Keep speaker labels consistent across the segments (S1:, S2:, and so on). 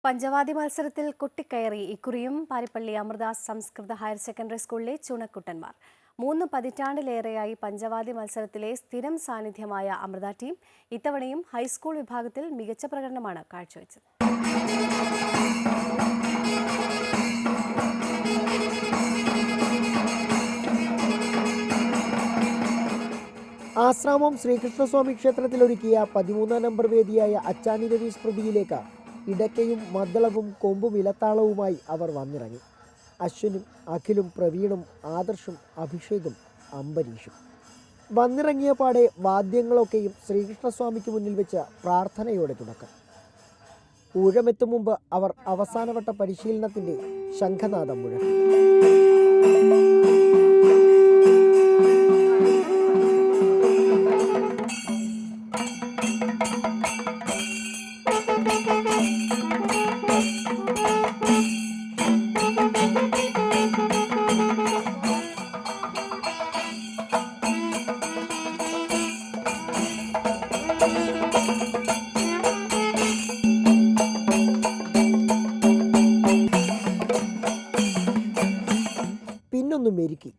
S1: പഞ്ചവാദി മത്സരത്തിൽ കൊട്ടിക്കയറി ഇക്കുറിയും പാരിപ്പള്ളി അമൃത സംസ്കൃത higher secondary സ്കൂളിലെ ചുണക്കുട്ടന്മാർ. 3 പതിറ്റാണ്ടിലേറെയായി പഞ്ചവാദി മത്സരത്തിലെ സ്ഥിരം സാന്നിധ്യമായ അമൃത ടീം ഇത്തവണയും ഹൈസ്കൂൾ വിഭാഗത്തിൽ മികച്ച പ്രകടനമാണ് കാഴ്ചവെച്ചത്.
S2: ആശ്രാമം ശ്രീകൃഷ്ണസ്വാമി ക്ഷേത്രത്തിൽ ഒരുക്കിയ 13-ാം നമ്പർ വേദിയായ അച്ചാനി രവി സ്മൃതിയിലേക്ക് ഇടയ്ക്കയും മദ്ദളവും കൊമ്പും ഇലത്താളവുമായി അവർ വന്നിറങ്ങി. അശ്വിനും അഖിലും പ്രവീണും ആദർശും അഭിഷേകും അംബരീഷും വന്നിറങ്ങിയ പാടെ വാദ്യങ്ങളൊക്കെയും ശ്രീകൃഷ്ണസ്വാമിക്ക് മുന്നിൽ വെച്ച് പ്രാർത്ഥനയോടെ തുടക്കം. ഊഴമെത്തും മുമ്പ് അവർ അവസാനവട്ട പരിശീലനത്തിൻ്റെ ശംഖനാദം മുഴക്കി. പിന്നൊന്ന് മെരുക്കി.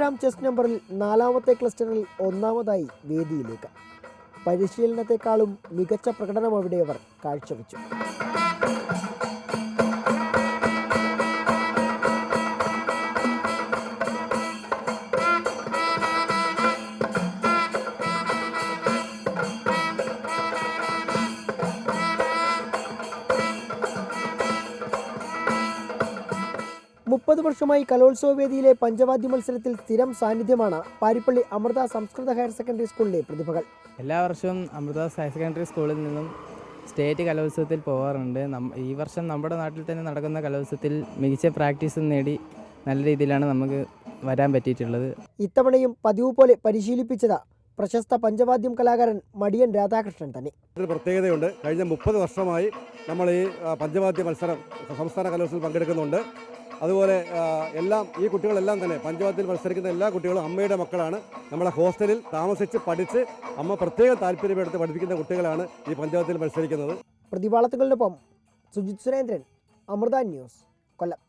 S2: ാം ചെസ് നമ്പറിൽ 4ാമത്തെ ക്ലസ്റ്ററിൽ 1ാമതായി വേദിയിലേക്ക്. പരിശീലനത്തെക്കാളും മികച്ച പ്രകടനം അവിടെ അവർ കാഴ്ചവെച്ചു. വർഷമായി കലോത്സവ വേദിയിലെ പഞ്ചവാദ്യ മത്സരത്തിൽ സ്ഥിരം സാന്നിധ്യമാണ് പാരിപ്പള്ളി അമൃത സംസ്കൃത ഹയർ സെക്കൻഡറി സ്കൂളിലെ പ്രതിഭകൾ.
S3: എല്ലാ വർഷവും അമൃത ഹയർ സെക്കൻഡറി സ്കൂളിൽ നിന്നും സ്റ്റേറ്റ് കലോത്സവത്തിൽ പോകാറുണ്ട്. ഈ വർഷം നമ്മുടെ നാട്ടിൽ തന്നെ നടക്കുന്ന കലോത്സവത്തിൽ മികച്ച പ്രാക്ടീസ് നേടി നല്ല രീതിയിലാണ് നമുക്ക് വരാൻ പറ്റിയിട്ടുള്ളത്.
S2: ഇത്തവണയും പതിവ് പോലെ പരിശീലിപ്പിച്ചത് പ്രശസ്ത പഞ്ചവാദ്യം കലാകാരൻ മടിയൻ രാധാകൃഷ്ണൻ തന്നെ.
S4: പ്രത്യേകതയുണ്ട്. കഴിഞ്ഞ 30 വർഷമായി നമ്മൾ ഈ പഞ്ചവാദ്യ മത്സരം സംസ്ഥാന കലോത്സവത്തിൽ പങ്കെടുക്കുന്നുണ്ട്. അതുപോലെ ഈ കുട്ടികളെല്ലാം തന്നെ പഞ്ചവാദ്യത്തിൽ മത്സരിക്കുന്ന എല്ലാ കുട്ടികളും അമ്മയുടെ മക്കളാണ്. നമ്മളെ ഹോസ്റ്റലിൽ താമസിച്ച് പഠിച്ച് അമ്മ പ്രത്യേക താല്പര്യമെടുത്ത് പഠിപ്പിക്കുന്ന കുട്ടികളാണ് ഈ പഞ്ചവാദ്യത്തിൽ മത്സരിക്കുന്നത്.
S2: പ്രതിഭാളത്തുകളിനൊപ്പം സുജിത് സുരേന്ദ്രൻ, അമൃത ന്യൂസ്, കൊല്ലം.